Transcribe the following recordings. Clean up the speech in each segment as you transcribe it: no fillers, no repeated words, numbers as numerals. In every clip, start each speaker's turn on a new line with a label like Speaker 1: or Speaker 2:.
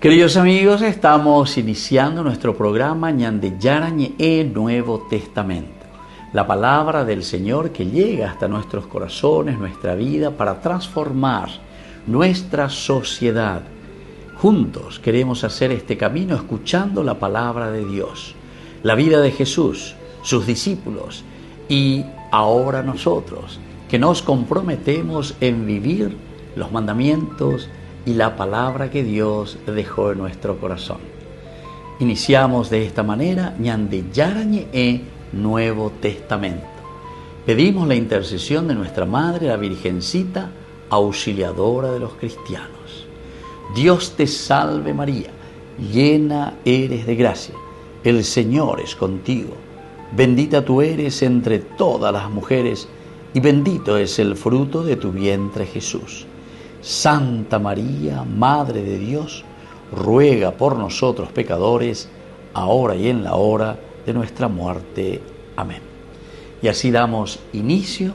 Speaker 1: Queridos amigos, estamos iniciando nuestro programa Ñande Yarañe Nuevo Testamento. La palabra del Señor que llega hasta nuestros corazones, nuestra vida, para transformar nuestra sociedad. Juntos queremos hacer este camino escuchando la palabra de Dios, la vida de Jesús, sus discípulos y ahora nosotros, que nos comprometemos en vivir los mandamientos y la palabra que Dios dejó en nuestro corazón. Iniciamos de esta manera Ñande Yarañe Nuevo Testamento. Pedimos la intercesión de nuestra Madre, la Virgencita, auxiliadora de los cristianos. Dios te salve María, llena eres de gracia, el Señor es contigo. Bendita tú eres entre todas las mujeres y bendito es el fruto de tu vientre Jesús. Santa María, Madre de Dios, ruega por nosotros pecadores, ahora y en la hora de nuestra muerte. Amén. Y así damos inicio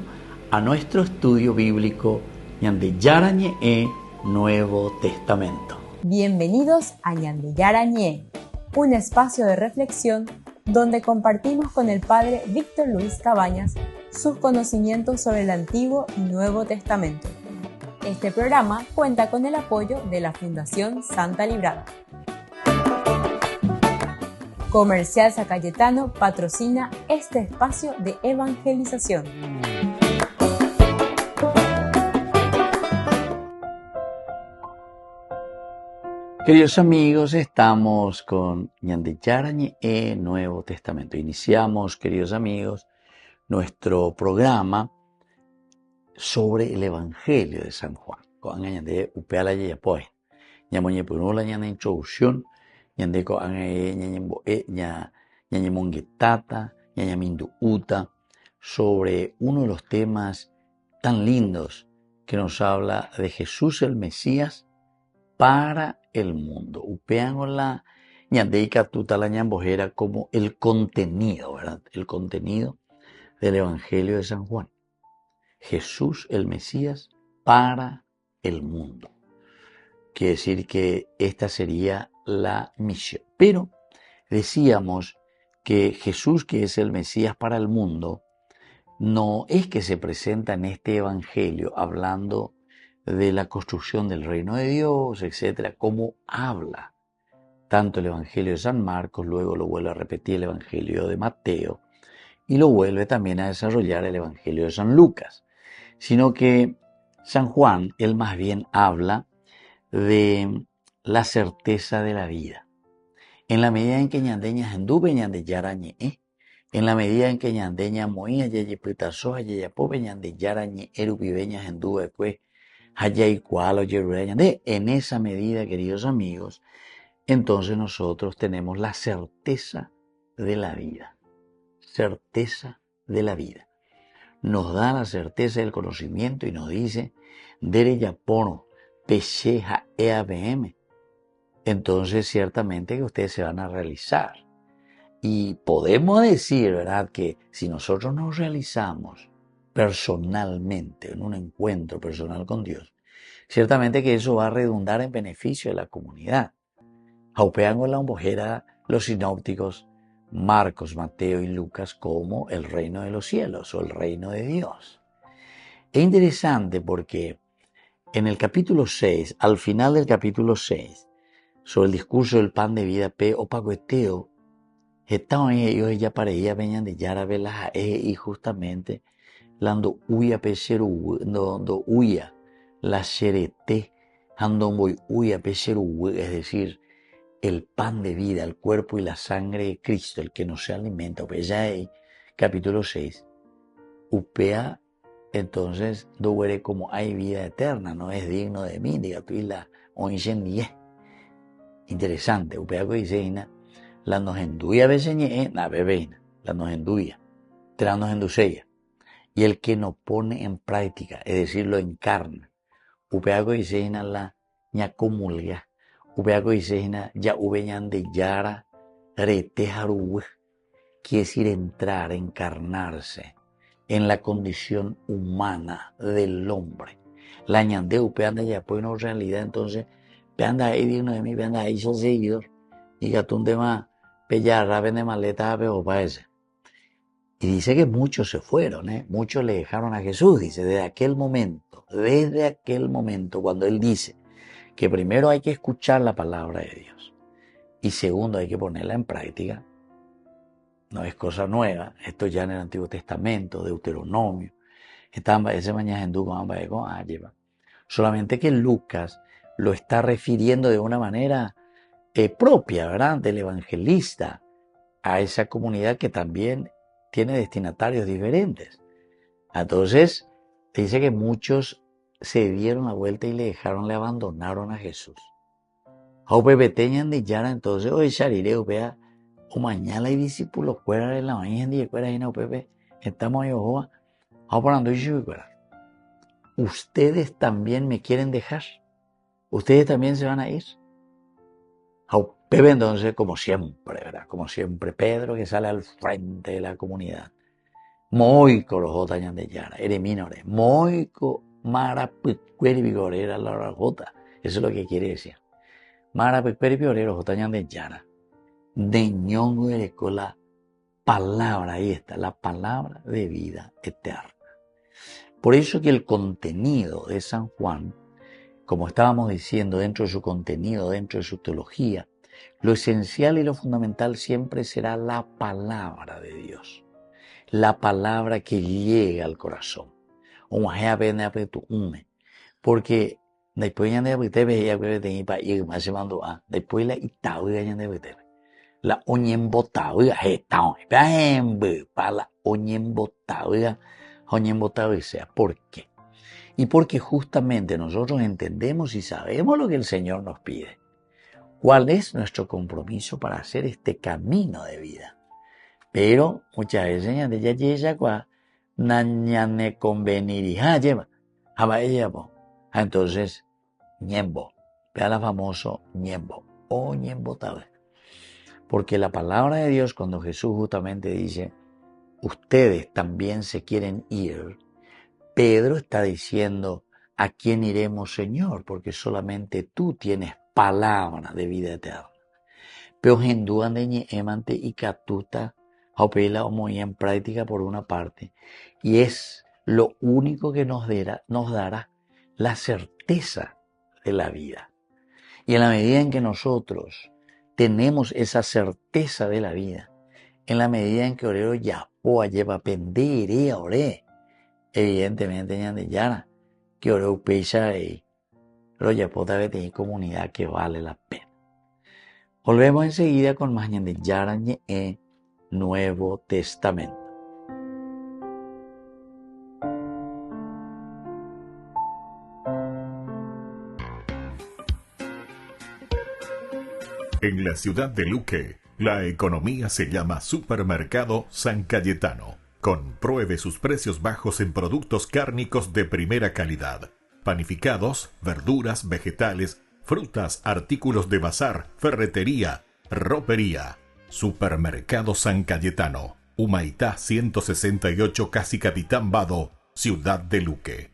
Speaker 1: a nuestro estudio bíblico Ñande Yarañe Nuevo Testamento.
Speaker 2: Bienvenidos a Ñande Yarañe, un espacio de reflexión donde compartimos con el Padre Víctor Luis Cabañas sus conocimientos sobre el Antiguo y Nuevo Testamento. Este programa cuenta con el apoyo de la Fundación Santa Librada. Comercial San Cayetano patrocina este espacio de evangelización.
Speaker 1: Queridos amigos, estamos con Ñande Yarañe Nuevo Testamento. Iniciamos, queridos amigos, nuestro programa sobre el Evangelio de San Juan. Con Ñande Upeala Yayapoe. Ñamoñe Punula Ñande Introducción. Ñande ko Ñañe Monguetata, Ñañe Minduuta, sobre uno de los temas tan lindos que nos habla de Jesús el Mesías para el mundo. Upeangola Ñande Ikatuta la Ñambojera como el contenido, ¿verdad? El contenido del Evangelio de San Juan. Jesús el Mesías para el mundo. Quiere decir que esta sería la misión. Pero decíamos que Jesús, que es el Mesías para el mundo, no es que se presenta en este Evangelio hablando de la construcción del reino de Dios, etcétera, como habla tanto el Evangelio de San Marcos, luego lo vuelve a repetir el Evangelio de Mateo y lo vuelve también a desarrollar el Evangelio de San Lucas, sino que San Juan, él más bien habla de la certeza de la vida. En la medida en que ñandeña anduve ñande yarañe, en la medida en que ñandeña moía yeye pitasoja yeye pobe ñande yarañe erubibeña anduve cue hayay cualo yerureña de. En esa medida, queridos amigos, entonces nosotros tenemos la certeza de la vida. Certeza de la vida. Nos da la certeza del conocimiento y nos dice dere yapono pecheja eabm. Entonces ciertamente que ustedes se van a realizar. Y podemos decir, ¿verdad?, que si nosotros nos realizamos personalmente, en un encuentro personal con Dios, ciertamente que eso va a redundar en beneficio de la comunidad. Jaupean en la ombojera los sinópticos Marcos, Mateo y Lucas como el reino de los cielos o el reino de Dios. Es interesante porque en el capítulo 6, al final del capítulo 6, sobre el discurso del pan de vida, o pacueteo, estaban ellos ya pareía venían de Yara Velaja y justamente lando huya pecheru, do huya la xerete, ando muy huya pecheru, es decir, el pan de vida, el cuerpo y la sangre de Cristo, el que no se alimenta. Pues ya hay capítulo 6, upea, entonces, do huere como hay vida eterna, no es digno de mí, diga tú y la onchen 10. Interesante, upea que dice, la nos enduya beseñe, na bebeina, la nos enduya, tra nos enducella. Y el que no pone en práctica, es decir, lo encarna, upea que dice, la ña comulga, upea que dice, ya ubeñan de yara, retejaru, quiere decir entrar, encarnarse en la condición humana del hombre. La ñande upea de ya pues en realidad entonces anda ahí digno de mí, anda ahí yo seguidor. Y que un tema, pella, rápide maleta, pero parece. Y dice que muchos se fueron, muchos le dejaron a Jesús, dice, desde aquel momento, cuando él dice que primero hay que escuchar la palabra de Dios y segundo hay que ponerla en práctica. No es cosa nueva, esto ya en el Antiguo Testamento, Deuteronomio, ese mañana en lleva. Solamente que Lucas lo está refiriendo de una manera propia, ¿verdad?, del evangelista a esa comunidad que también tiene destinatarios diferentes. Entonces, dice que muchos se dieron la vuelta y le abandonaron a Jesús. Entonces, hoy Sharireu, vea, o mañana hay discípulos fuera de la mañana y fuera de Pepe, estamos ahí, ojo, ustedes también me quieren dejar, ustedes también se van a ir. Pepe entonces, como siempre, ¿verdad? Como siempre, Pedro que sale al frente de la comunidad. Moico los jotañan de Yara, ereminore, moico mara picueri vigorera la jota. Eso es lo que quiere decir. Mara picueri vigorera jotañan de Yara. De ñongo con la palabra, ahí está, la palabra de vida eterna. Por eso que el contenido de San Juan, como estábamos diciendo, dentro de su contenido, dentro de su teología, lo esencial y lo fundamental siempre será la palabra de Dios. La palabra que llega al corazón. Porque después ya después la itaúga ya la oñembotaúga para la oñembotaúga sea. ¿Por qué? Y porque justamente nosotros entendemos y sabemos lo que el Señor nos pide. ¿Cuál es nuestro compromiso para hacer este camino de vida? Pero muchas veces ya llega nañane convenir lleva entonces ñembo, vea la famoso ñembo o ñembotable. Porque la palabra de Dios, cuando Jesús justamente dice ustedes también se quieren ir, Pedro está diciendo ¿a quién iremos, Señor? Porque solamente tú tienes palabra de vida eterna. Pero henduan de emante y catuta la muy en práctica por una parte, y es lo único que nos dará la certeza de la vida. Y en la medida en que nosotros tenemos esa certeza de la vida, en la medida en que orero yapoa lleva penderea ore, evidentemente ñande yara, que oreo pecha y lo yapota que tiene comunidad que vale la pena. Volvemos enseguida con más ñande yara ñe Nuevo Testamento.
Speaker 3: En la ciudad de Luque, la economía se llama Supermercado San Cayetano. Compruebe sus precios bajos en productos cárnicos de primera calidad. Panificados, verduras, vegetales, frutas, artículos de bazar, ferretería, ropería. Supermercado San Cayetano, Humaitá 168, Casi Capitán Vado, Ciudad de Luque.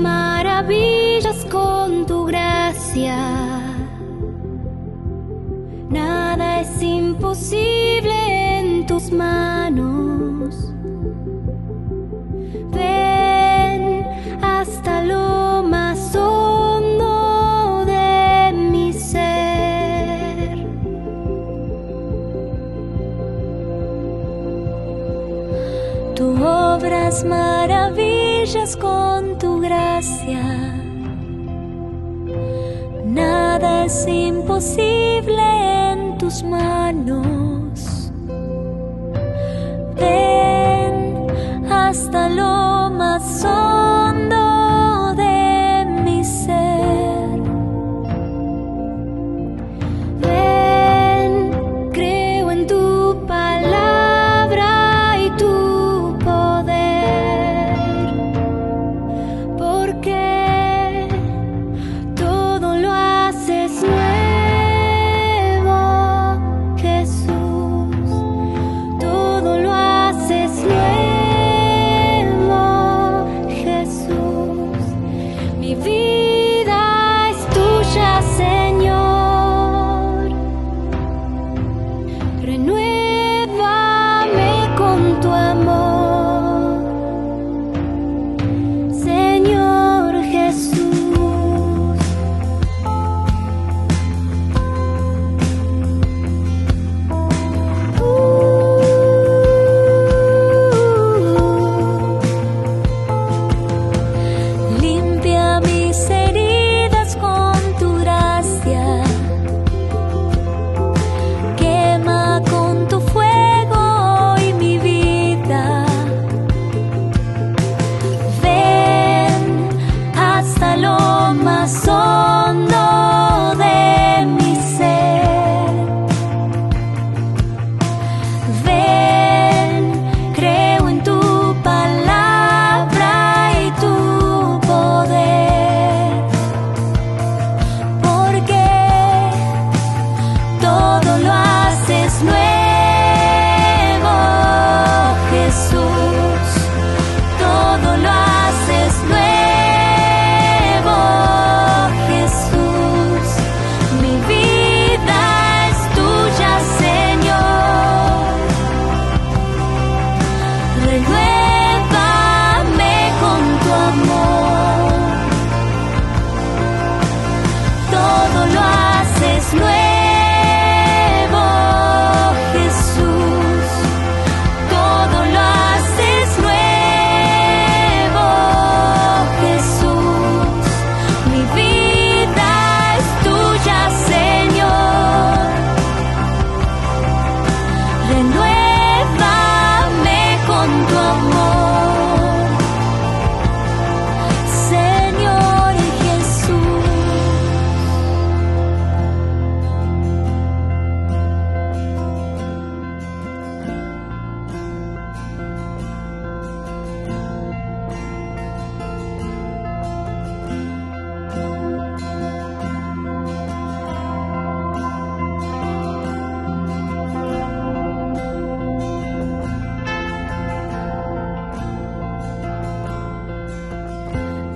Speaker 4: Maravillas con tu gracia, nada es imposible en tus manos. Ven hasta lo más hondo de mi ser. Tú obras maravillas con tu gracia, nada es imposible en tus manos. Ven hasta lo más hondo de mi ser. Ven, creo en tu palabra y tu poder, porque todo lo haces nuevo, Jesús. Todo lo haces nuevo, Jesús. Mi vida es tuya, Señor. Renuévame con tu amor, Señor Jesús. Limpia mis heridas con tu gracia, quema con tu fuego y mi vida. Ven hasta lo más hondo de mi ser. Ven, creo en tu palabra y tu poder, porque todo lo haces nuevo, Jesús. Todo lo haces nuevo, Jesús. Mi vida es tuya, Señor. Renuévame con tu amor. Todo lo haces nuevo, Jesús. Todo lo haces nuevo, Jesús. Mi vida es tuya, Señor. Renuévame con tu amor, Señor Jesús.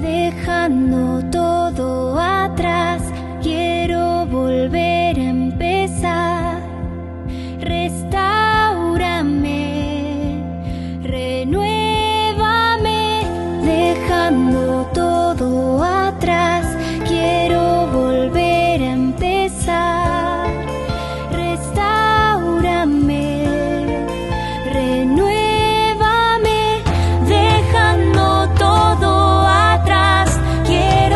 Speaker 4: Dejando todo atrás, quiero volver a empezar. Restáurame, renuévame. Dejando todo atrás, quiero volver a empezar. Restáurame, renuévame. Dejando todo atrás, quiero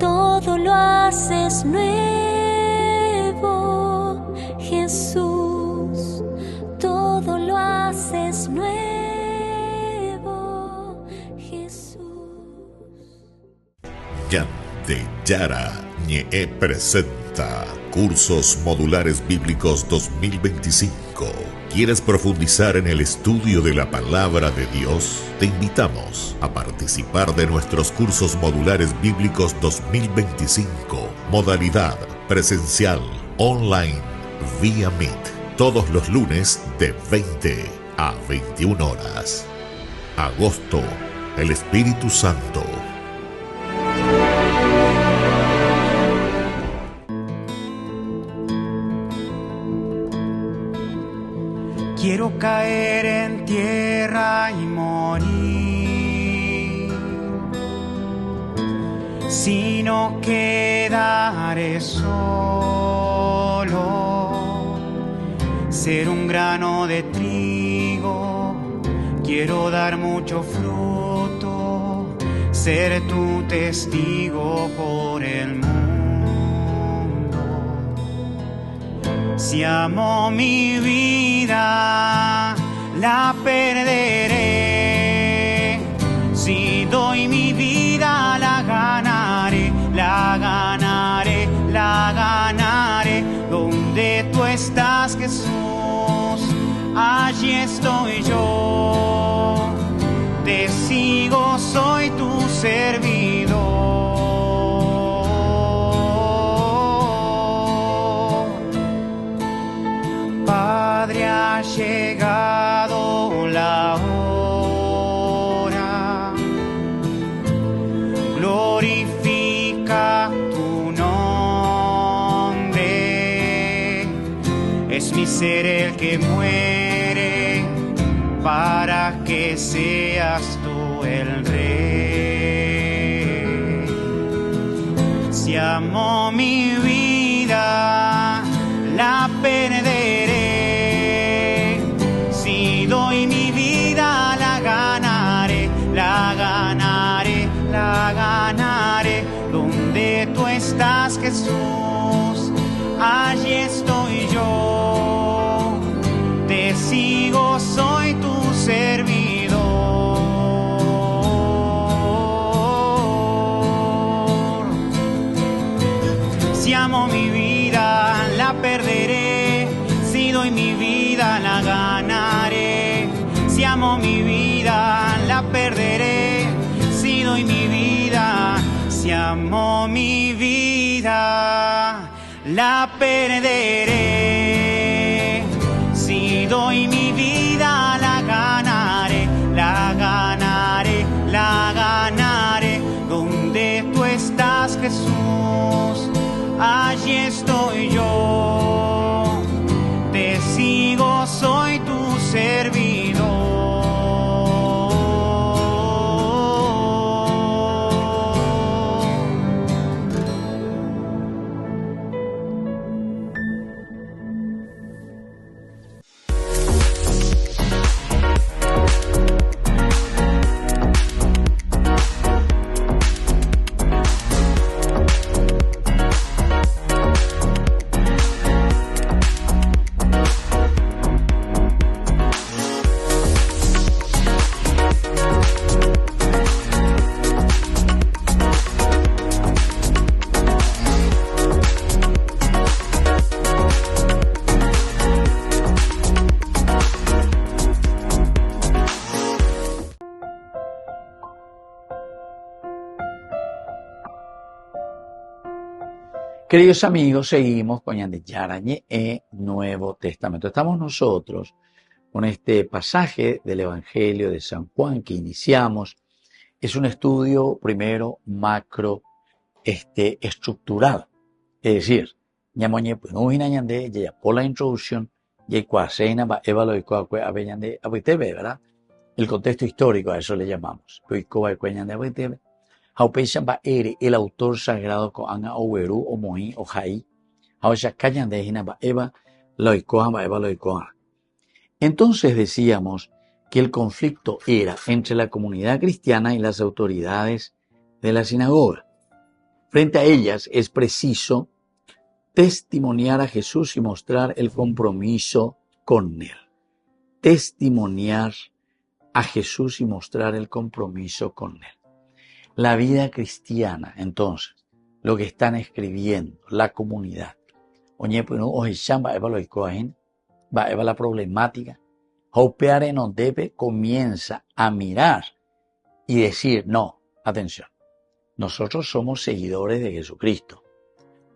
Speaker 4: todo lo haces nuevo, Jesús, todo lo haces nuevo, Jesús.
Speaker 3: Yara Ñe presenta Cursos Modulares Bíblicos 2025. ¿Quieres profundizar en el estudio de la Palabra de Dios? Te invitamos a participar de nuestros Cursos Modulares Bíblicos 2025. Modalidad presencial, online, vía Meet. Todos los lunes de 20 a 21 horas. Agosto, el Espíritu Santo.
Speaker 5: Quiero caer en tierra y morir, si no quedaré solo, ser un grano de trigo, quiero dar mucho fruto, ser tu testigo por el mundo. Si amo mi vida, la perderé. Si doy mi vida, la ganaré, la ganaré, la ganaré. Donde tú estás, Jesús, allí estoy yo. Te sigo, soy tu servidor. Padre, ha llegado la hora, glorifica tu nombre, es mi ser el que muere, para que seas tú el rey. Si amo mi vida, la perderé. Si doy mi vida, la ganaré, la ganaré, la ganaré. Donde tú estás, Jesús, allí estoy yo. Te sigo, soy tu servidor. Si amo mi vida, la perderé. Si doy mi vida, la ganaré. Si amo mi vida, la perderé. Si doy mi vida, si amo mi vida, la perderé. Si doy mi vida, la ganaré, la ganaré, la ganaré. Donde tú estás, Jesús, allí estoy yo. Te sigo, soy tu servidor.
Speaker 1: Queridos amigos, seguimos con Yarañe Nuevo Testamento. Estamos nosotros con este pasaje del Evangelio de San Juan que iniciamos. Es un estudio primero macro estructural. Es decir, ñamoñe punuhina ñande ya por la introducción y cuaseina va evaluar ñande abitebe, ¿verdad? El contexto histórico, a eso le llamamos. Haupeisha va ere el autor sagrado con anga oweru o mohi o jai. Hausha callan de hina va eva loikoha va eva loikoha. Entonces decíamos que el conflicto era entre la comunidad cristiana y las autoridades de la sinagoga. Frente a ellas es preciso testimoniar a Jesús y mostrar el compromiso con Él. Testimoniar a Jesús y mostrar el compromiso con Él. La vida cristiana, entonces, lo que están escribiendo, la comunidad. Oye, pues no, hoy chamba eva lo icoahin, va eva la problemática. Hopeare no debe comienza a mirar y decir, no, atención, nosotros somos seguidores de Jesucristo.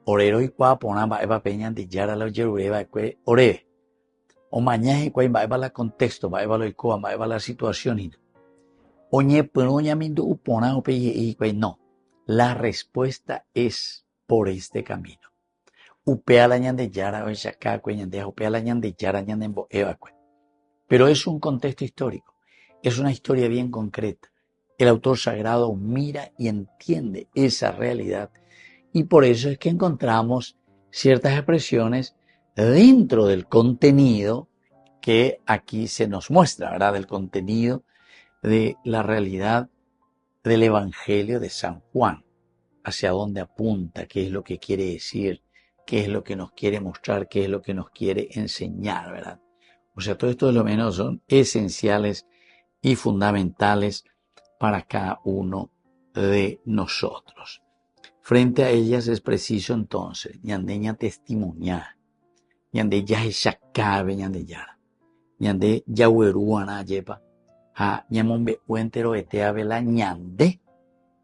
Speaker 1: Orero y cuapona va eva peña de yara la yerureva ore. O mañana y cuay va eva la contexto, va eva lo icoa, va eva la situación. Oye, pues no llamiendo upona o peye y cuay no. La respuesta es por este camino. Upea la ñan de yara o chacá, cueñandea, upea la ñan de yara, ñan de eva, cuay. Pero es un contexto histórico, es una historia bien concreta. El autor sagrado mira y entiende esa realidad y por eso es que encontramos ciertas expresiones dentro del contenido que aquí se nos muestra, ¿verdad? Del contenido de la realidad del Evangelio de San Juan, hacia dónde apunta, qué es lo que quiere decir, qué es lo que nos quiere mostrar, qué es lo que nos quiere enseñar, ¿verdad? O sea, todo esto de lo menos son esenciales y fundamentales para cada uno de nosotros. Frente a ellas es preciso entonces, ñandeña testimoniar, ñande ya shakabe ñande yara, ñande yahueruana yepa, ha ñamombe uentero eteabe la ñande,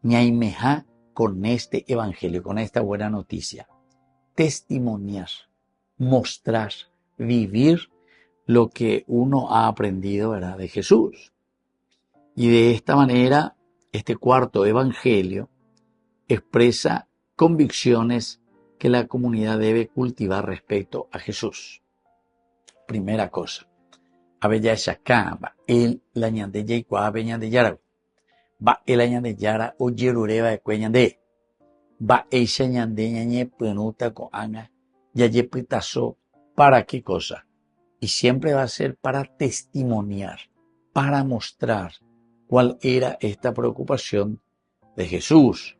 Speaker 1: ñaimeja con este evangelio, con esta buena noticia. Testimoniar, mostrar, vivir lo que uno ha aprendido, ¿verdad?, de Jesús. Y de esta manera, este cuarto evangelio expresa convicciones que la comunidad debe cultivar respecto a Jesús. Primera cosa, abella shaka, va el la ñande yeikua abeña de yara, va el ñande yara o yerureva de cueñande, va eisha ñande ñañe penuta con anga, yaye pitazo, ¿para qué cosa? Y siempre va a ser para testimoniar, para mostrar cuál era esta preocupación de Jesús.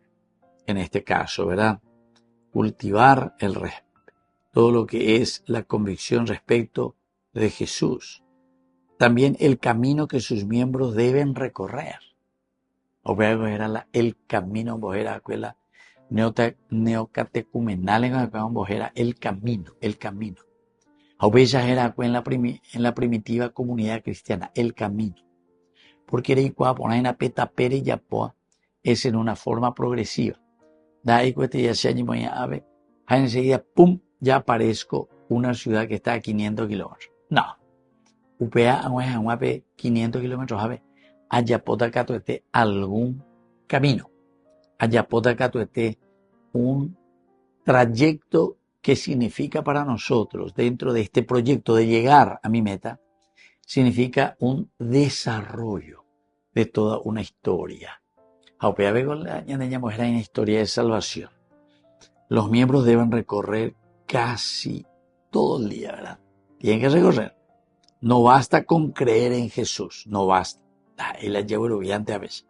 Speaker 1: En este caso, ¿verdad? Cultivar todo lo que es la convicción respecto de Jesús. También el camino que sus miembros deben recorrer. Obvio era el camino, era aquella neocatecumenal era el camino. Obvio era en la primitiva comunidad cristiana, el camino. Porque era igual poner en la peta pere y yapoa es en una forma progresiva. Da ahí cueste ya sea ni ave, enseguida pum, ya aparezco una ciudad que está a 500 kilómetros. No. Upea a 500 kilómetros ave, ayapota catuete algún camino. Ayapota catuete un trayecto que significa para nosotros dentro de este proyecto de llegar a mi meta, significa un desarrollo de toda una historia. En historia de salvación. Los miembros deben recorrer casi todo el día, ¿verdad? Tienen que recorrer. No basta con creer en Jesús, no basta. Él la lleva a veces.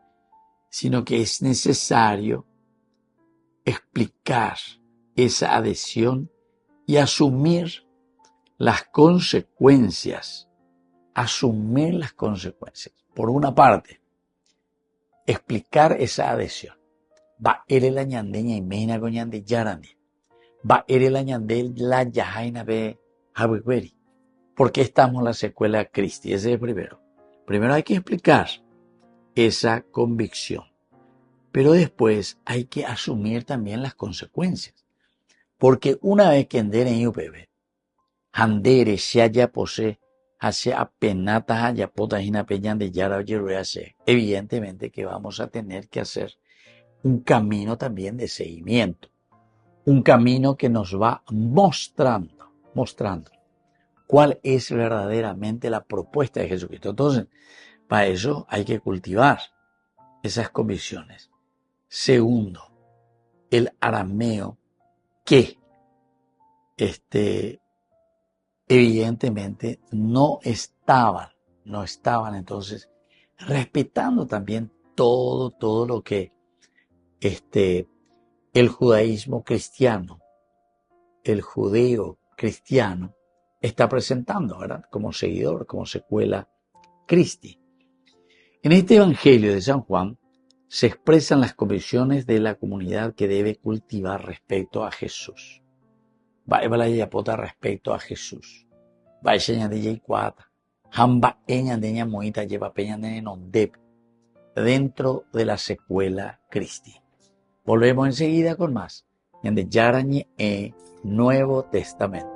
Speaker 1: Sino que es necesario explicar esa adhesión y asumir las consecuencias. Asumir las consecuencias. Por una parte, explicar esa adhesión. Va ere la ñandeña y meina con ñande yarandi. Va ere la ñande la yajaina be habiqueri. ¿Por qué estamos en la secuela Cristi? Ese es primero. Primero hay que explicar esa convicción. Pero después hay que asumir también las consecuencias. Porque una vez que endere en UPB, handere se haya posee, hace apenatas haya potas y napeñan de yara o yeruase, evidentemente que vamos a tener que hacer un camino también de seguimiento. Un camino que nos va mostrando cuál es verdaderamente la propuesta de Jesucristo. Entonces, para eso hay que cultivar esas convicciones. Segundo, el arameo que evidentemente no estaban entonces respetando también todo lo que el judaísmo cristiano, el judeo cristiano, está presentando, ¿verdad? Como seguidor, como secuela Christi. En este Evangelio de San Juan se expresan las convicciones de la comunidad que debe cultivar respecto a Jesús. Va la yapota respecto a Jesús. Va ella de Yaicuata. Hamba eña de ña moita lleva peña de nondep dentro de la secuela Christi. Volvemos enseguida con más. De Yarañe Nuevo Testamento.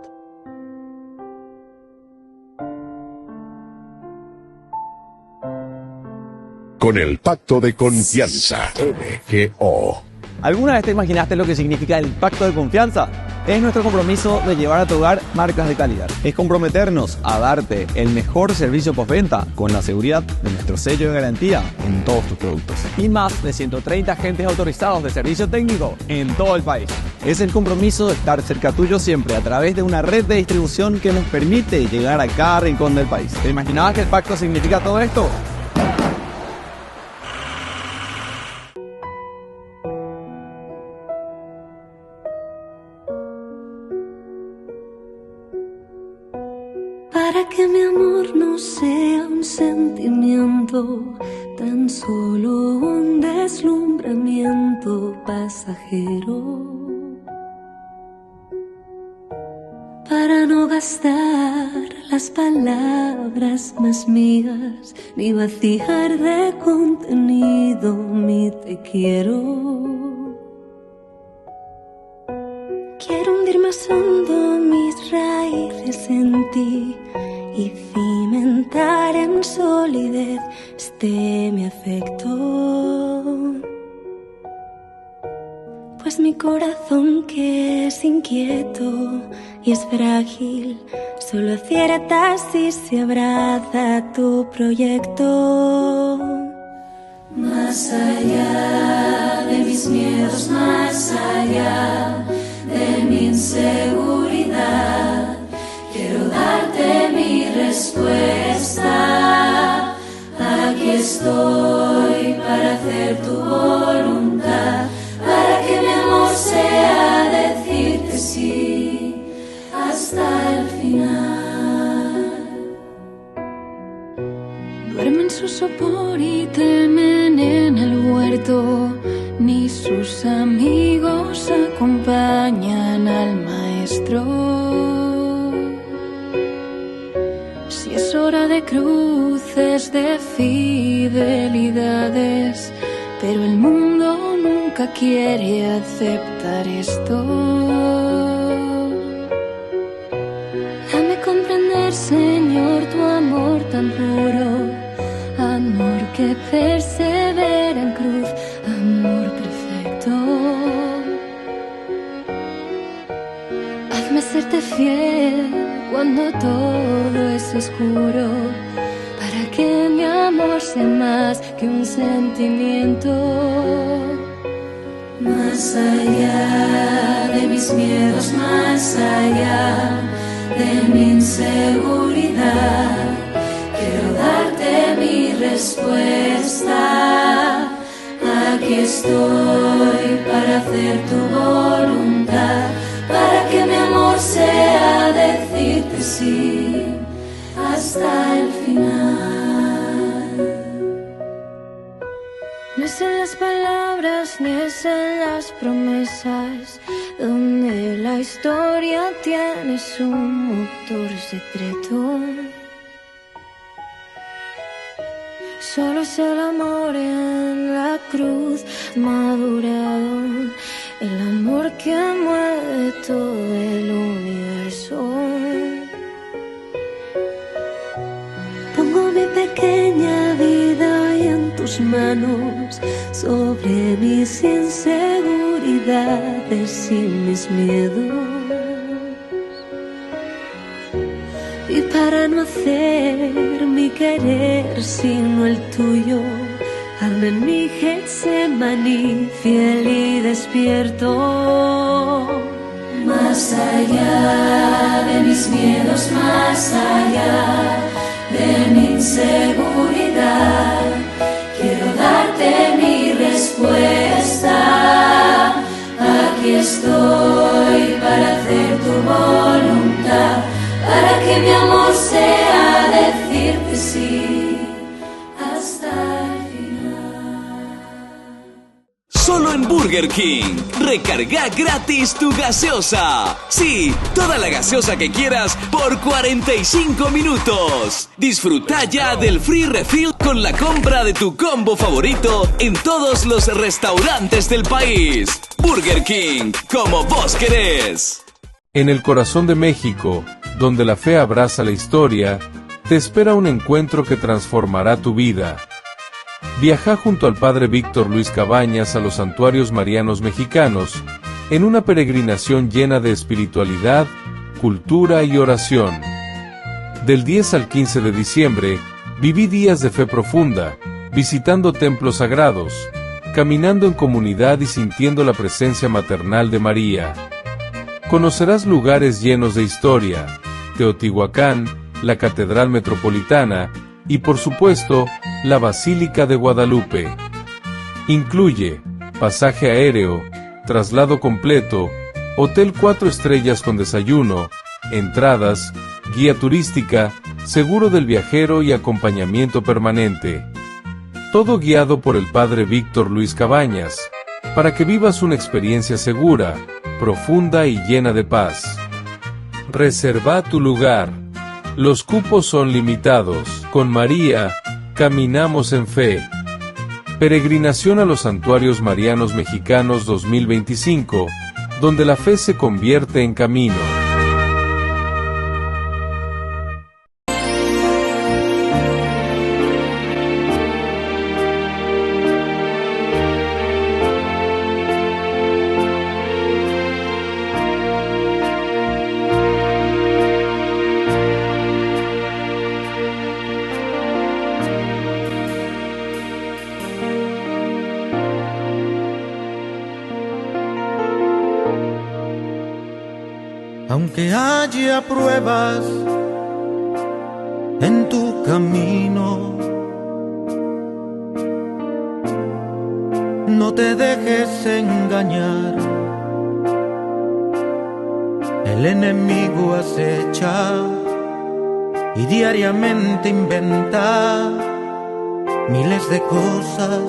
Speaker 6: Con el Pacto de Confianza, MGO.
Speaker 7: ¿Alguna vez te imaginaste lo que significa el Pacto de Confianza? Es nuestro compromiso de llevar a tu hogar marcas de calidad. Es comprometernos a darte el mejor servicio postventa con la seguridad de nuestro sello de garantía en todos tus productos. Y más de 130 agentes autorizados de servicio técnico en todo el país. Es el compromiso de estar cerca tuyo siempre a través de una red de distribución que nos permite llegar a cada rincón del país. ¿Te imaginabas que el pacto significa todo esto?
Speaker 4: Para que mi amor no sea un sentimiento, tan solo un deslumbramiento pasajero. Para no gastar las palabras más mías, ni vaciar de contenido mi te quiero. Quiero hundir más hondo mis raíces en ti y cimentar en solidez mi afecto. Pues mi corazón, que es inquieto y es frágil, solo acierta si se abraza a tu proyecto. Más allá de mis miedos, más allá de mi inseguridad, quiero darte mi respuesta. Aquí estoy para hacer tu voluntad, para que mi amor sea decirte sí hasta el final. Duermen su sopor y temen en el huerto, ni sus amigos acompañan al maestro. Si es hora de cruces, de fidelidades, pero el mundo nunca quiere aceptar esto. Dame comprender, Señor, tu amor tan puro, amor que persevera en cruz, amor perfecto. Hazme serte fiel cuando todo es oscuro, para que mi amor sea más que un sentimiento. Más allá de mis miedos, más allá de mi inseguridad, quiero darte mi respuesta. Aquí estoy para hacer tu voluntad, para que mi amor sea decirte sí hasta el final. No es en las palabras ni es en las promesas donde la historia tiene su motor secreto. Solo es el amor en la cruz madurado, el amor que mueve todo el universo. Pongo mi pequeña vida hoy en tus manos, sobre mis inseguridades y mis miedos. Y para no hacer mi querer sino el tuyo, hazme en mi Getsemaní fiel y despierto. Más allá de mis miedos, más allá de mi inseguridad, quiero darte mi respuesta. Aquí estoy para hacer tu voluntad, para que mi amor sea decirte sí hasta el final.
Speaker 8: Solo en Burger King. Recarga gratis tu gaseosa. Sí, toda la gaseosa que quieras por 45 minutos. Disfruta ya del free refill con la compra de tu combo favorito en todos los restaurantes del país. Burger King, como vos querés.
Speaker 9: En el corazón de México, donde la fe abraza la historia, te espera un encuentro que transformará tu vida. Viaja junto al Padre Víctor Luis Cabañas a los santuarios marianos mexicanos, en una peregrinación llena de espiritualidad, cultura y oración. Del 10 al 15 de diciembre, viví días de fe profunda, visitando templos sagrados, caminando en comunidad y sintiendo la presencia maternal de María. Conocerás lugares llenos de historia, Teotihuacán, la Catedral Metropolitana y, por supuesto, la Basílica de Guadalupe. Incluye pasaje aéreo, traslado completo, hotel 4 estrellas con desayuno, entradas, guía turística, seguro del viajero y acompañamiento permanente. Todo guiado por el Padre Víctor Luis Cabañas, para que vivas una experiencia segura, profunda y llena de paz. Reserva tu lugar. Los cupos son limitados. Con María, caminamos en fe. Peregrinación a los Santuarios Marianos Mexicanos 2025, donde la fe se convierte en camino.
Speaker 10: Aunque haya pruebas en tu camino, no te dejes engañar. El enemigo acecha y diariamente inventa miles de cosas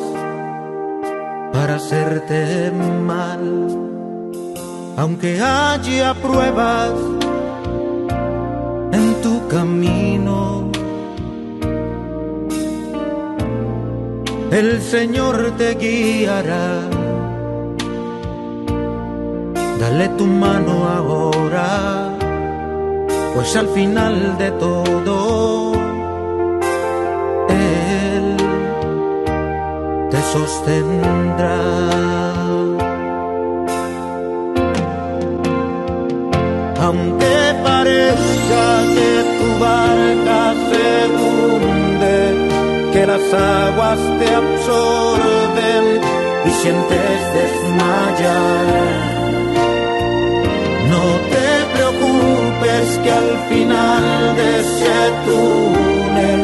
Speaker 10: para hacerte mal. Aunque haya pruebas en tu camino, el Señor te guiará. Dale tu mano ahora, pues al final de todo, Él te sostendrá. Aunque parezca que tu barca se hunde, que las aguas te absorben y sientes desmayar, no te preocupes que al final de ese túnel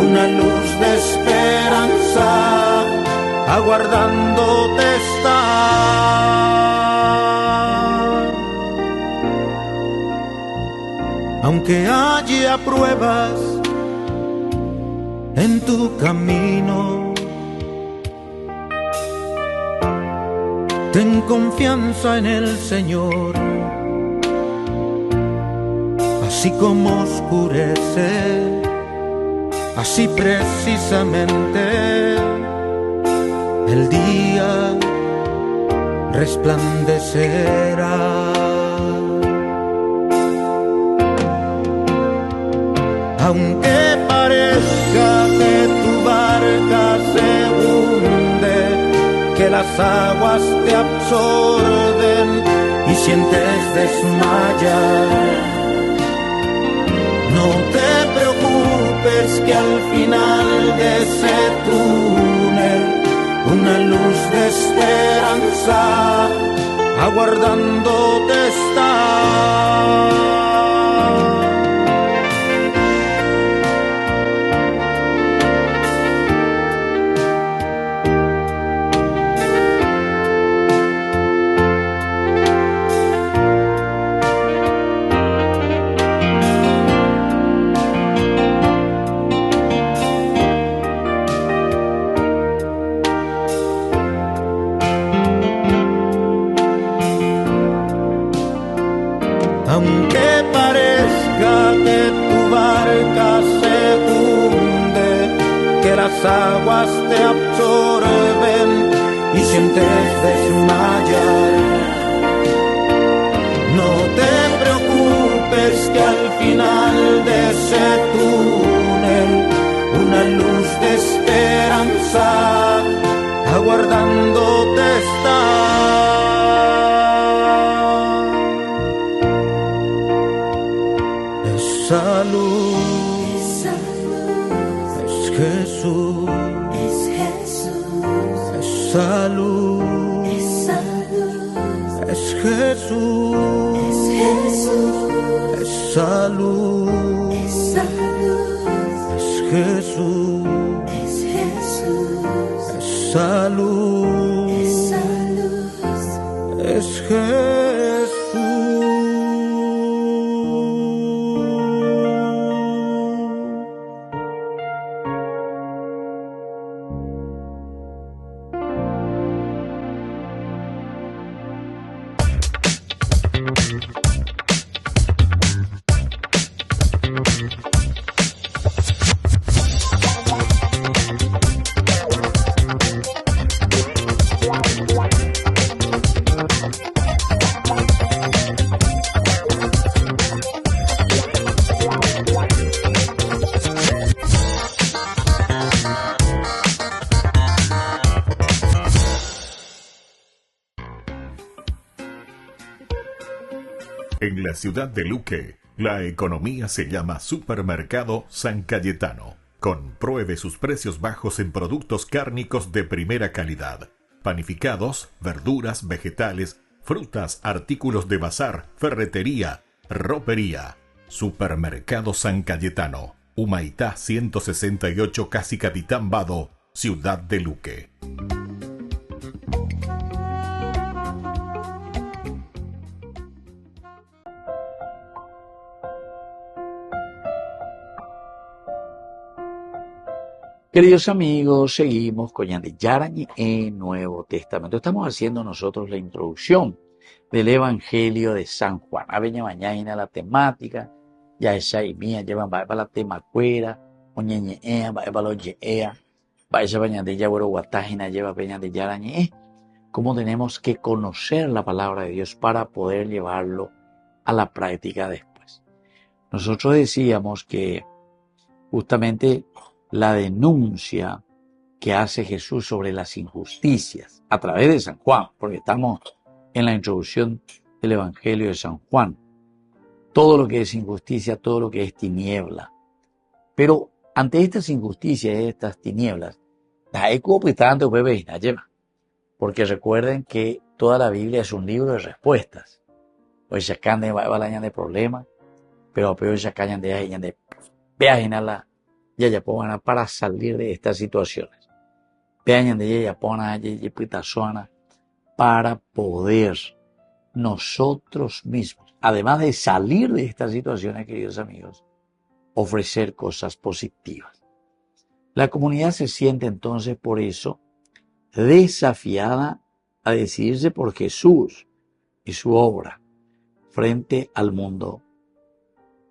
Speaker 10: una luz de esperanza aguardándote está. Aunque haya pruebas en tu camino, ten confianza en el Señor. Así como oscurece, así precisamente el día resplandecerá. Aunque parezca que tu barca se hunde, que las aguas te absorben y sientes desmayar, no te preocupes que al final de ese túnel una luz de esperanza aguardándote está. aunque parezca que tu barca se hunde, que las aguas te absorben y sientes desmayar. No te preocupes que al final de ese túnel una luz de esperanza aguardándote está. Esa luz es Jesús. Esa luz es Jesús. Esa luz es Jesús. Esa luz es Jesús.
Speaker 3: En la ciudad de Luque, la economía se llama Supermercado San Cayetano. Compruebe sus precios bajos en productos cárnicos de primera calidad. Panificados, verduras, vegetales, frutas, artículos de bazar, ferretería, ropería. Supermercado San Cayetano. Humaitá 168 Casi Capitán Vado, ciudad de Luque.
Speaker 1: Queridos amigos, seguimos con Ñande Yarañi en Nuevo Testamento. Estamos haciendo nosotros la introducción del Evangelio de San Juan. A veña mañana la temática, ya esa y mía llevan para la tema cuera, oñeñea, para lo yea, para esa baña de Yabuero Guatágina lleva peña de Yarañi. Cómo tenemos que conocer la palabra de Dios para poder llevarlo a la práctica después. Nosotros decíamos que justamente la denuncia que hace Jesús sobre las injusticias a través de San Juan, porque estamos en la introducción del Evangelio de San Juan. Todo lo que es injusticia, todo lo que es tiniebla. Pero ante estas injusticias y estas tinieblas, porque recuerden que toda la Biblia es un libro de respuestas. Hoy se acaban de problemas, pero peor se acaban de la ya pongan para salir de estas situaciones. Vean de ella para poder nosotros mismos, además de salir de estas situaciones, queridos amigos, ofrecer cosas positivas. La comunidad se siente entonces por eso desafiada a decidirse por Jesús y su obra frente al mundo,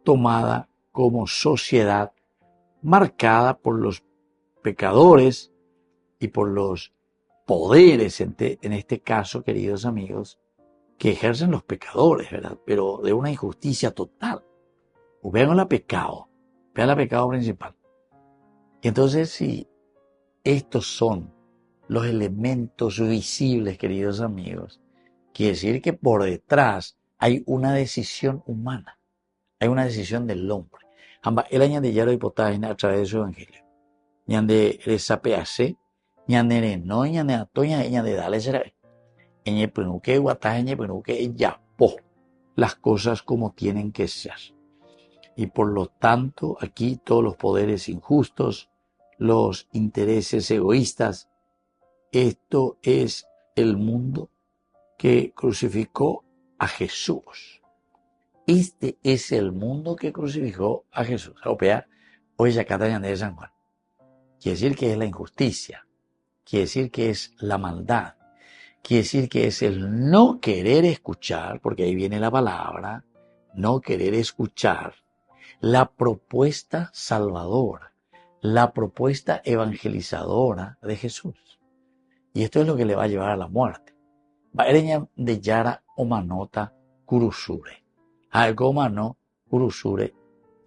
Speaker 1: tomada como sociedad marcada por los pecadores y por los poderes, en este caso, queridos amigos, que ejercen los pecadores, ¿verdad? Pero de una injusticia total. Vean el pecado principal. Y entonces, si estos son los elementos visibles, queridos amigos, quiere decir que por detrás hay una decisión humana, hay una decisión del hombre. El año de Yaro Hipotagina a través de su evangelio. Ñande resapease, ñande no, ñande atoña, ñande dale será. Ñe penuque guataje, ñe penuque yapo. Las cosas como tienen que ser. Y por lo tanto, aquí todos los poderes injustos, los intereses egoístas, esto es el mundo que crucificó a Jesús. Este es el mundo que crucificó a Jesús. Hoy ya Cataña de San Juan. Quiere decir que es la injusticia. Quiere decir que es la maldad. Quiere decir que es el no querer escuchar, porque ahí viene la palabra, no querer escuchar la propuesta salvadora, la propuesta evangelizadora de Jesús. Y esto es lo que le va a llevar a la muerte. Baereña de Yara Omanota Kurusure. Algo mano Kurusure.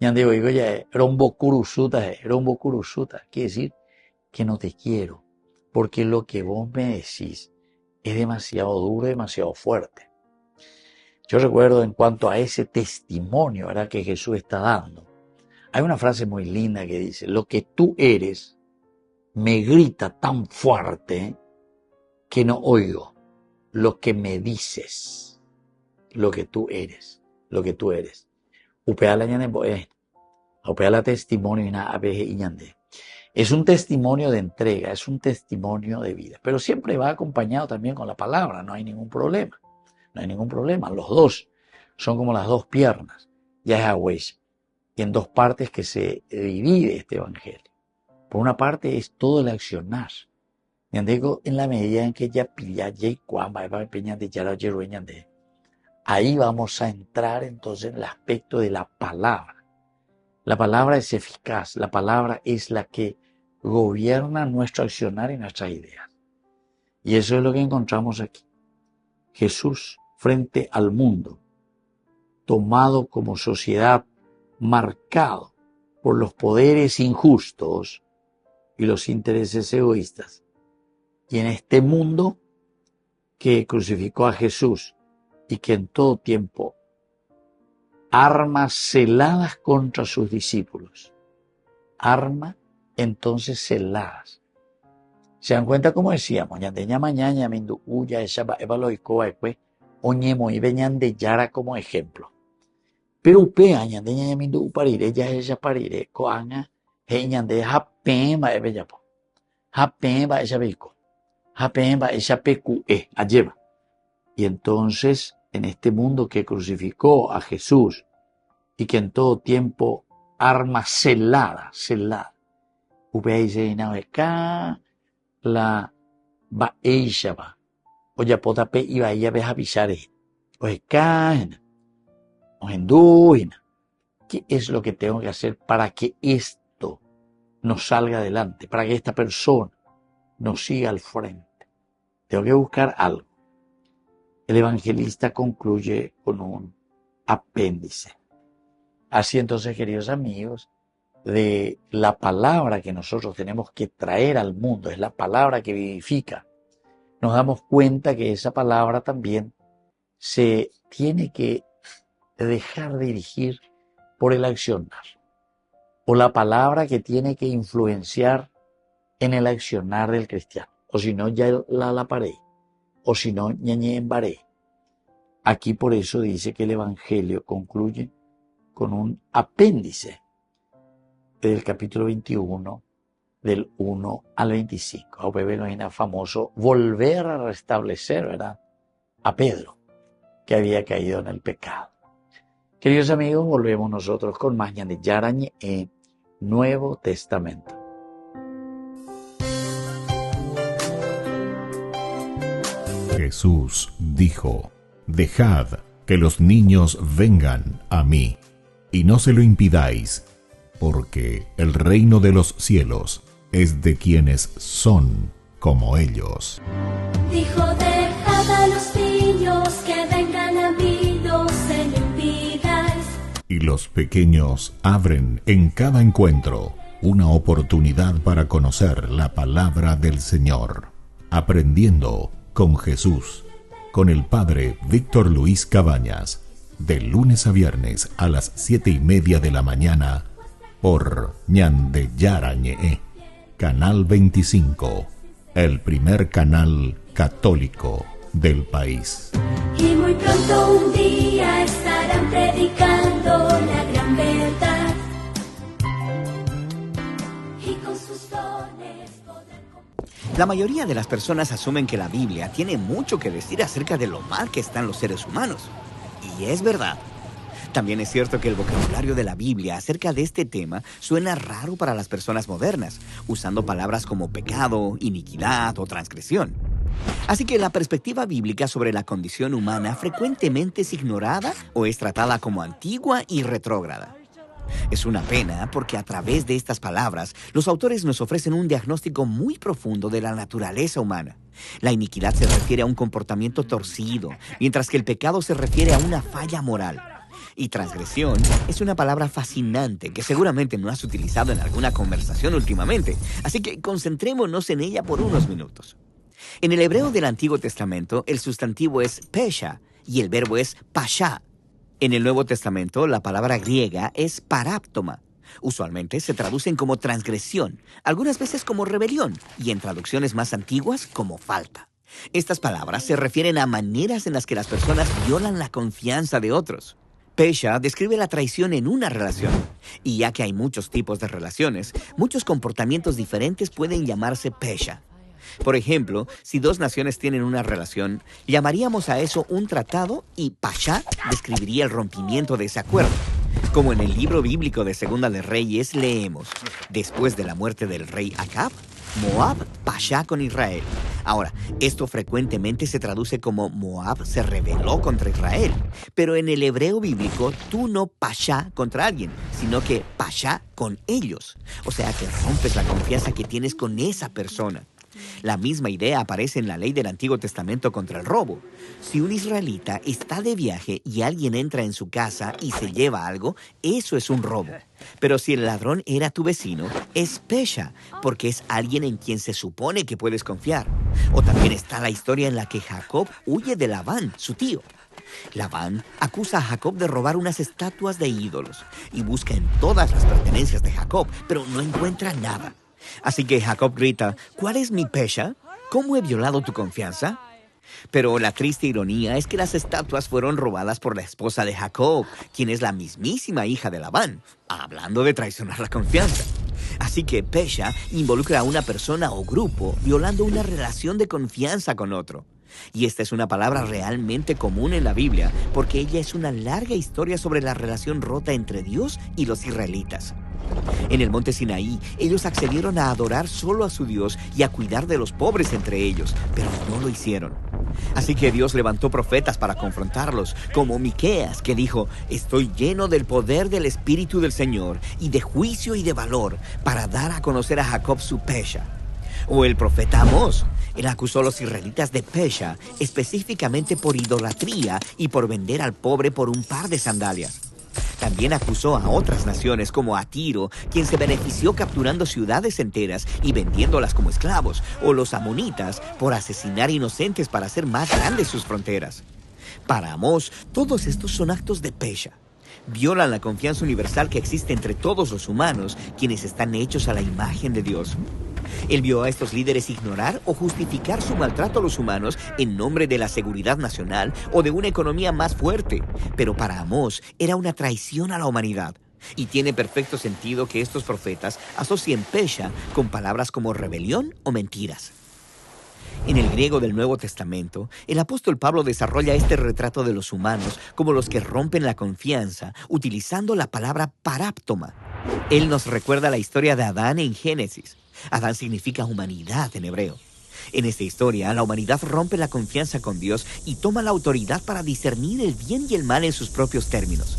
Speaker 1: Ñande oigo ya rombo kurusuta, quiere decir que no te quiero, porque lo que vos me decís es demasiado duro, demasiado fuerte. Yo recuerdo en cuanto a ese testimonio, ¿verdad?, que Jesús está dando. Hay una frase muy linda que dice: lo que tú eres me grita tan fuerte que no oigo lo que me dices, lo que tú eres, lo que tú eres. Upea la ñande boe, upea la testimonio y na abeje y ñande. Es un testimonio de entrega, es un testimonio de vida, pero siempre va acompañado también con la palabra, no hay ningún problema. No hay ningún problema. Los dos son como las dos piernas. Ya es agüey. Y en dos partes que se divide este evangelio. Por una parte es todo el accionar. En la medida en que ya pilla ahí vamos a entrar entonces en el aspecto de la palabra. La palabra es eficaz. La palabra es la que gobierna nuestro accionar y nuestras ideas. Y eso es lo que encontramos aquí. Jesús frente al mundo, tomado como sociedad, marcado por los poderes injustos y los intereses egoístas. Y en este mundo que crucificó a Jesús y que en todo tiempo armas celadas contra sus discípulos. Armas entonces celadas. ¿Se dan cuenta? Como decíamos, ñandeña mañana, mindu uya, esa evaloicoa, oñemo y veñan de Yara como ejemplo. Pero upea, ñandeña mindu uparire, ya ella parire, coanga, ñande japemba ebellapo. Japemba ella veico. Japemba ella pecue, alleva. Y entonces, en este mundo que crucificó a Jesús y que en todo tiempo arma celada, upea y se inabeca, la va ella va. Oye, potape y va ella ve a pisare. Oye, caen. Oye, enduina. ¿Qué es lo que tengo que hacer para que esto nos salga adelante? Para que esta persona nos siga al frente. Tengo que buscar algo. El evangelista concluye con un apéndice. Así entonces, queridos amigos, de la palabra que nosotros tenemos que traer al mundo, es la palabra que vivifica, nos damos cuenta que esa palabra también se tiene que dejar dirigir por el accionar, o la palabra que tiene que influenciar en el accionar del cristiano, o si no ya la paré, o si no ñañe embaré. Aquí por eso dice que el evangelio concluye con un apéndice del capítulo 21, del 1 al 25. A bebé no hay nada famoso, volver a restablecer, ¿verdad?, a Pedro, que había caído en el pecado. Queridos amigos, volvemos nosotros con más de Yarañe en Nuevo Testamento.
Speaker 3: Jesús dijo: dejad que los niños vengan a mí, y no se lo impidáis, porque el reino de los cielos es de quienes son como ellos.
Speaker 4: Dijo: dejad a los niños que vengan a mí, no se lo impidáis.
Speaker 3: Y los pequeños abren en cada encuentro una oportunidad para conocer la palabra del Señor, aprendiendo con Jesús, con el Padre Víctor Luis Cabañas, de lunes a viernes a las 7:30 de la mañana, por Ñandeyarañe, Canal 25, el primer canal católico del país.
Speaker 4: Y muy pronto un día estarán predicando la gran verdad. Y con sus dones podrán...
Speaker 11: La mayoría de las personas asumen que la Biblia tiene mucho que decir acerca de lo mal que están los seres humanos. Y es verdad. También es cierto que el vocabulario de la Biblia acerca de este tema suena raro para las personas modernas, usando palabras como pecado, iniquidad o transgresión. Así que la perspectiva bíblica sobre la condición humana frecuentemente es ignorada o es tratada como antigua y retrógrada. Es una pena porque a través de estas palabras, los autores nos ofrecen un diagnóstico muy profundo de la naturaleza humana. La iniquidad se refiere a un comportamiento torcido, mientras que el pecado se refiere a una falla moral. Y transgresión es una palabra fascinante que seguramente no has utilizado en alguna conversación últimamente, así que concentrémonos en ella por unos minutos. En el hebreo del Antiguo Testamento, el sustantivo es pesha y el verbo es pasha. En el Nuevo Testamento, la palabra griega es paráptoma. Usualmente se traducen como transgresión, algunas veces como rebelión y en traducciones más antiguas como falta. Estas palabras se refieren a maneras en las que las personas violan la confianza de otros. Pesha describe la traición en una relación. Y ya que hay muchos tipos de relaciones, muchos comportamientos diferentes pueden llamarse pesha. Por ejemplo, si dos naciones tienen una relación, llamaríamos a eso un tratado y pasha describiría el rompimiento de ese acuerdo. Como en el libro bíblico de Segunda de Reyes leemos, después de la muerte del rey Acab, Moab pasha con Israel. Ahora, esto frecuentemente se traduce como Moab se rebeló contra Israel, pero en el hebreo bíblico tú no pasha contra alguien, sino que pasha con ellos. O sea que rompes la confianza que tienes con esa persona. La misma idea aparece en la ley del Antiguo Testamento contra el robo. Si un israelita está de viaje y alguien entra en su casa y se lleva algo, eso es un robo. Pero si el ladrón era tu vecino, es pesha, porque es alguien en quien se supone que puedes confiar. O también está la historia en la que Jacob huye de Labán, su tío. Labán acusa a Jacob de robar unas estatuas de ídolos y busca en todas las pertenencias de Jacob, pero no encuentra nada. Así que Jacob grita, ¿cuál es mi pesha? ¿Cómo he violado tu confianza? Pero la triste ironía es que las estatuas fueron robadas por la esposa de Jacob, quien es la mismísima hija de Labán, hablando de traicionar la confianza. Así que pesha involucra a una persona o grupo violando una relación de confianza con otro. Y esta es una palabra realmente común en la Biblia, porque ella es una larga historia sobre la relación rota entre Dios y los israelitas. En el monte Sinaí, ellos accedieron a adorar solo a su Dios y a cuidar de los pobres entre ellos, pero no lo hicieron. Así que Dios levantó profetas para confrontarlos, como Miqueas, que dijo, estoy lleno del poder del Espíritu del Señor y de juicio y de valor para dar a conocer a Jacob su pesha. O el profeta Amós, él acusó a los israelitas de pesha, específicamente por idolatría y por vender al pobre por un par de sandalias. También acusó a otras naciones como a Tiro, quien se benefició capturando ciudades enteras y vendiéndolas como esclavos, o los amonitas por asesinar inocentes para hacer más grandes sus fronteras. Para Amós, todos estos son actos de pesha. Violan la confianza universal que existe entre todos los humanos, quienes están hechos a la imagen de Dios. Él vio a estos líderes ignorar o justificar su maltrato a los humanos en nombre de la seguridad nacional o de una economía más fuerte. Pero para Amós era una traición a la humanidad. Y tiene perfecto sentido que estos profetas asocien pesha con palabras como rebelión o mentiras. En el griego del Nuevo Testamento, el apóstol Pablo desarrolla este retrato de los humanos como los que rompen la confianza, utilizando la palabra paráptoma. Él nos recuerda la historia de Adán en Génesis. Adán significa humanidad en hebreo. En esta historia, la humanidad rompe la confianza con Dios y toma la autoridad para discernir el bien y el mal en sus propios términos.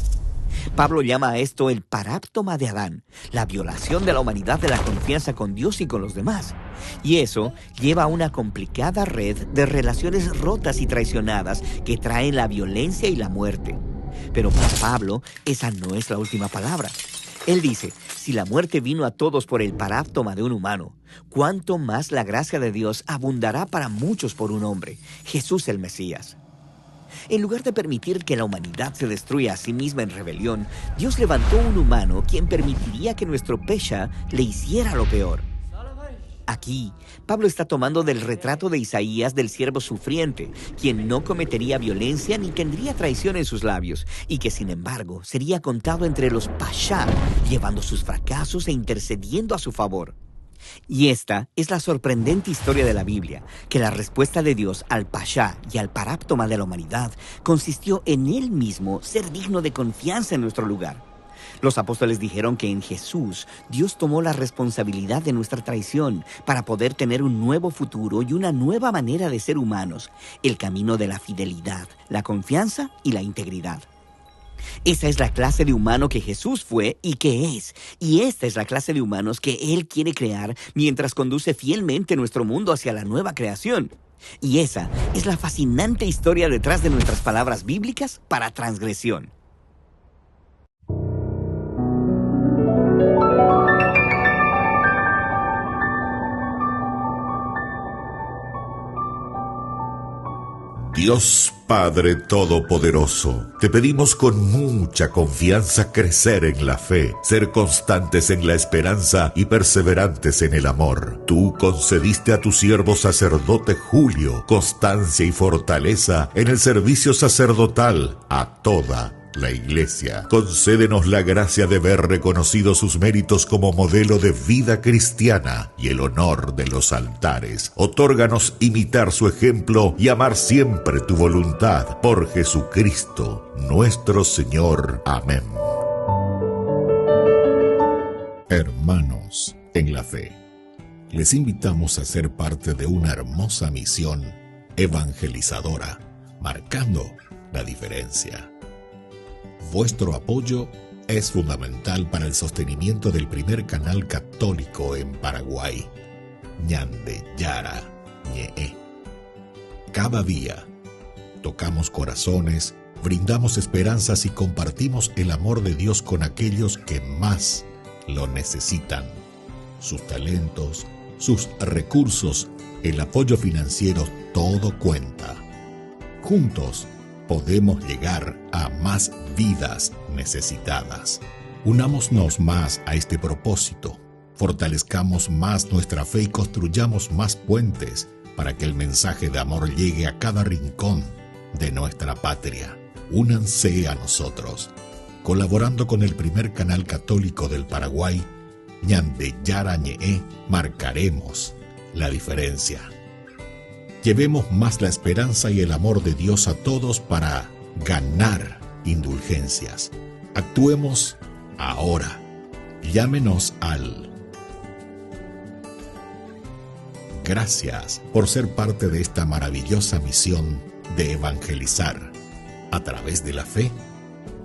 Speaker 11: Pablo llama a esto el paráptoma de Adán, la violación de la humanidad de la confianza con Dios y con los demás. Y eso lleva a una complicada red de relaciones rotas y traicionadas que traen la violencia y la muerte. Pero para Pablo, esa no es la última palabra. Él dice, si la muerte vino a todos por el paráptoma de un humano, ¿cuánto más la gracia de Dios abundará para muchos por un hombre, Jesús el Mesías? En lugar de permitir que la humanidad se destruya a sí misma en rebelión, Dios levantó un humano quien permitiría que nuestro pesha le hiciera lo peor. Aquí, Pablo está tomando del retrato de Isaías del siervo sufriente, quien no cometería violencia ni tendría traición en sus labios, y que sin embargo sería contado entre los pasha, llevando sus fracasos e intercediendo a su favor. Y esta es la sorprendente historia de la Biblia, que la respuesta de Dios al pasha y al paráptoma de la humanidad consistió en Él mismo ser digno de confianza en nuestro lugar. Los apóstoles dijeron que en Jesús Dios tomó la responsabilidad de nuestra traición para poder tener un nuevo futuro y una nueva manera de ser humanos, el camino de la fidelidad, la confianza y la integridad. Esa es la clase de humano que Jesús fue y que es. Y esta es la clase de humanos que Él quiere crear mientras conduce fielmente nuestro mundo hacia la nueva creación. Y esa es la fascinante historia detrás de nuestras palabras bíblicas para transgresión.
Speaker 6: Dios Padre Todopoderoso, te pedimos con mucha confianza crecer en la fe, ser constantes en la esperanza y perseverantes en el amor. Tú concediste a tu siervo sacerdote Julio constancia y fortaleza en el servicio sacerdotal a toda la Iglesia. Concédenos la gracia de ver reconocidos sus méritos como modelo de vida cristiana y el honor de los altares. Otórganos imitar su ejemplo y amar siempre tu voluntad. Por Jesucristo, nuestro Señor. Amén. Hermanos en la fe, les invitamos a ser parte de una hermosa misión evangelizadora, marcando la diferencia. Vuestro apoyo es fundamental para el sostenimiento del primer canal católico en Paraguay, Ñande Yara Ñe. Cada día tocamos corazones, brindamos esperanzas y compartimos el amor de Dios con aquellos que más lo necesitan. Sus talentos, sus recursos, el apoyo financiero, todo cuenta. Juntos podemos llegar a más vidas necesitadas. Unámonos más a este propósito, fortalezcamos más nuestra fe y construyamos más puentes para que el mensaje de amor llegue a cada rincón de nuestra patria. Únanse a nosotros, colaborando con el primer canal católico del Paraguay, Ñande Yara Ñe, marcaremos la diferencia. Llevemos más la esperanza y el amor de Dios a todos para ganar indulgencias. Actuemos ahora. Llámenos al... Gracias por ser parte de esta maravillosa misión de evangelizar a través de la fe,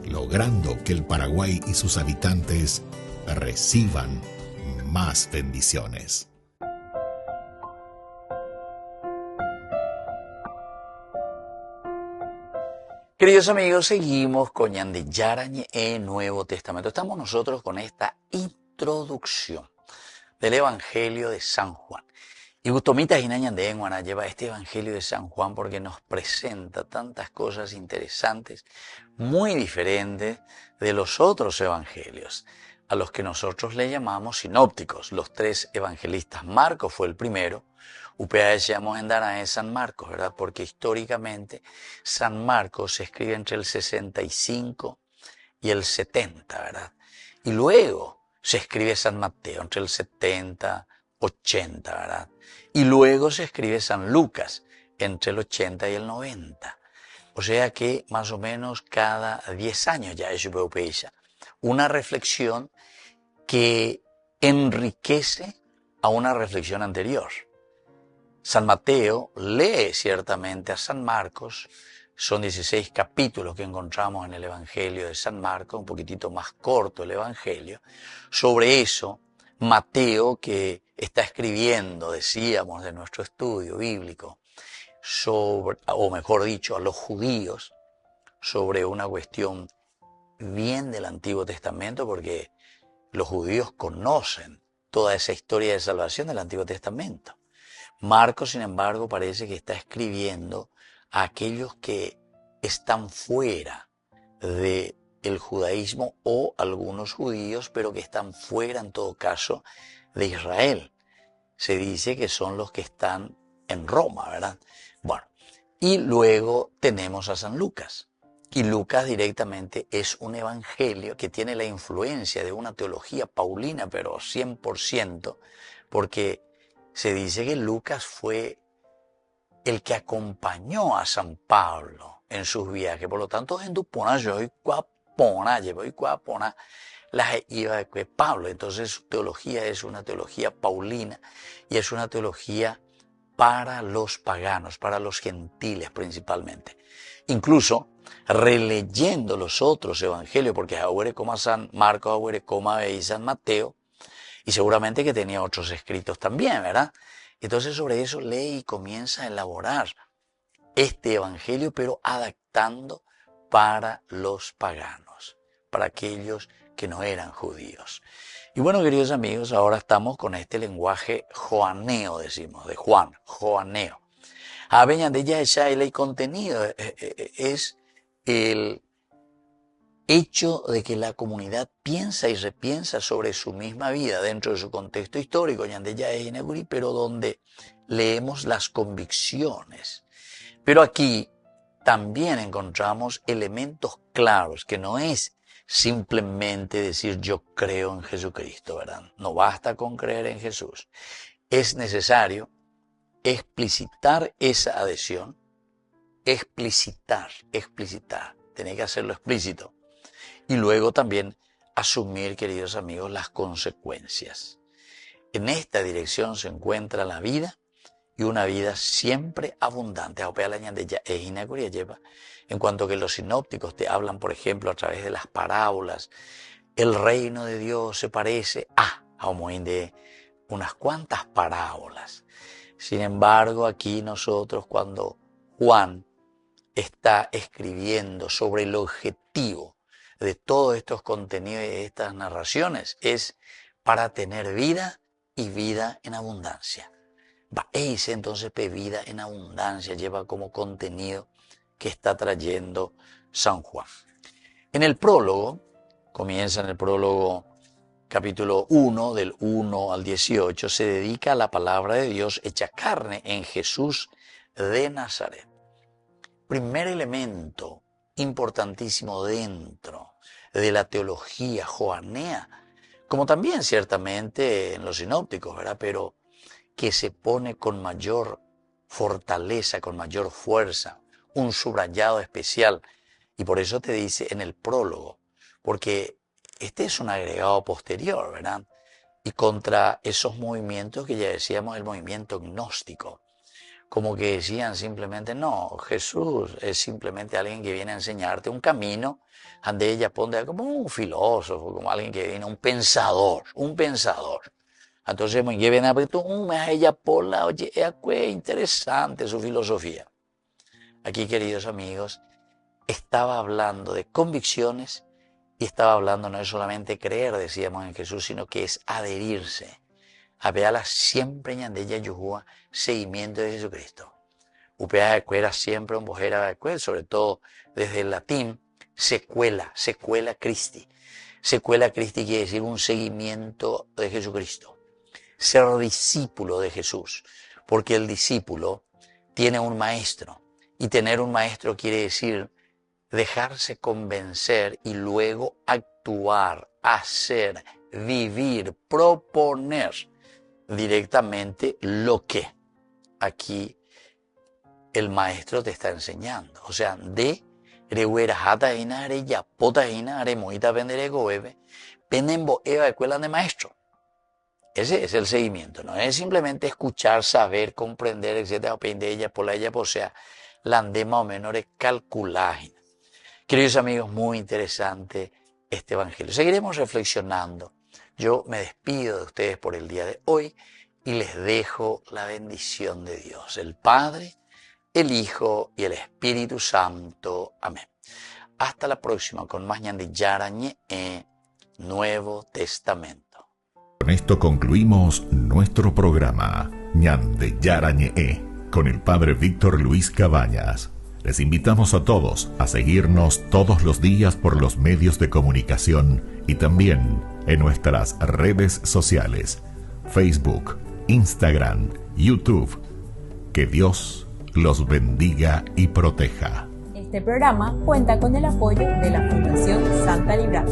Speaker 6: logrando que el Paraguay y sus habitantes reciban más bendiciones.
Speaker 1: Queridos amigos, seguimos con Ñande Yara Ñe, Nuevo Testamento. Estamos nosotros con esta introducción del Evangelio de San Juan. Y Gustomita Ñande Guana lleva este Evangelio de San Juan porque nos presenta tantas cosas interesantes, muy diferentes de los otros evangelios, a los que nosotros le llamamos sinópticos. Los tres evangelistas, Marcos fue el primero, decíamos en Danae San Marcos, ¿verdad? Porque históricamente San Marcos se escribe entre el 65 y el 70, ¿verdad? Y luego se escribe San Mateo entre el 70, 80, ¿verdad? Y luego se escribe San Lucas entre el 80 y el 90. O sea que más o menos cada 10 años ya es una reflexión que enriquece a una reflexión anterior. San Mateo lee ciertamente a San Marcos, son 16 capítulos que encontramos en el Evangelio de San Marcos, un poquitito más corto el Evangelio. Sobre eso, Mateo, que está escribiendo, decíamos, de nuestro estudio bíblico, sobre, o mejor dicho, a los judíos, sobre una cuestión bien del Antiguo Testamento, porque los judíos conocen toda esa historia de salvación del Antiguo Testamento. Marcos, sin embargo, parece que está escribiendo a aquellos que están fuera del judaísmo o algunos judíos, pero que están fuera, en todo caso, de Israel. Se dice que son los que están en Roma, ¿verdad? Bueno, y luego tenemos a San Lucas. Y Lucas directamente es un evangelio que tiene la influencia de una teología paulina, pero 100%, porque se dice que Lucas fue el que acompañó a San Pablo en sus viajes. Por lo tanto, las iba de Pablo. Entonces su teología es una teología paulina y es una teología para los paganos, para los gentiles principalmente. Incluso releyendo los otros evangelios, porque ahora como San Marcos, ahora como San Mateo, y seguramente que tenía otros escritos también, ¿verdad? Entonces sobre eso lee y comienza a elaborar este evangelio, pero adaptando para los paganos, para aquellos que no eran judíos. Y bueno, queridos amigos, ahora estamos con este lenguaje joaneo, decimos, de Juan, joaneo. De ella el contenido es el hecho de que la comunidad piensa y repiensa sobre su misma vida dentro de su contexto histórico, pero donde leemos las convicciones. Pero aquí también encontramos elementos claros, que no es simplemente decir yo creo en Jesucristo, ¿verdad? No basta con creer en Jesús. Es necesario explicitar esa adhesión, explicitar, tener que hacerlo explícito. Y luego también asumir, queridos amigos, las consecuencias. En esta dirección se encuentra la vida y una vida siempre abundante. En cuanto que los sinópticos te hablan, por ejemplo, a través de las parábolas, el reino de Dios se parece a de unas cuantas parábolas. Sin embargo, aquí nosotros, cuando Juan está escribiendo sobre el objetivo de todos estos contenidos y de estas narraciones, es para tener vida y vida en abundancia. Ese entonces vida en abundancia lleva como contenido que está trayendo San Juan. En el prólogo, comienza en el prólogo capítulo 1, del 1 al 18, se dedica a la palabra de Dios hecha carne en Jesús de Nazaret. Primer elemento importantísimo dentro de la teología joanea, como también ciertamente en los sinópticos, ¿verdad? Pero que se pone con mayor fortaleza, con mayor fuerza, un subrayado especial. Y por eso te dice en el prólogo, porque este es un agregado posterior, ¿verdad? Y contra esos movimientos que ya decíamos, el movimiento gnóstico, como que decían simplemente, no, Jesús es simplemente alguien que viene a enseñarte un camino, donde ella pone como un filósofo, como alguien que viene, un pensador. Entonces, ella oye, es interesante su filosofía. Aquí, queridos amigos, estaba hablando de convicciones y estaba hablando no es solamente creer, decíamos, en Jesús, sino que es adherirse. Apeala siempre en ella yujua seguimiento de Jesucristo. Upea de cuera siempre un bojera de cuera, sobre todo desde el latín, secuela Christi. Secuela Christi quiere decir un seguimiento de Jesucristo. Ser discípulo de Jesús, porque el discípulo tiene un maestro. Y tener un maestro quiere decir dejarse convencer y luego actuar, hacer, vivir, proponer directamente lo que aquí el maestro te está enseñando. O sea, de rehuerajata inare ya pota inare moita penderego bebe penembo eva escuela de maestro. Ese es el seguimiento, no es simplemente escuchar, saber, comprender, etcétera, o pende ella por la ella, o sea, la andema o menores calculaje. Queridos amigos, muy interesante este evangelio. Seguiremos reflexionando. Yo me despido de ustedes por el día de hoy y les dejo la bendición de Dios, el Padre, el Hijo y el Espíritu Santo. Amén. Hasta la próxima con más Ñandillarañe Nuevo Testamento.
Speaker 6: Con esto concluimos nuestro programa Ñandillarañe con el Padre Víctor Luis Cabañas. Les invitamos a todos a seguirnos todos los días por los medios de comunicación y también en nuestras redes sociales, Facebook, Instagram, YouTube. Que Dios los bendiga y proteja.
Speaker 2: Este programa cuenta con el apoyo de la Fundación Santa Librada.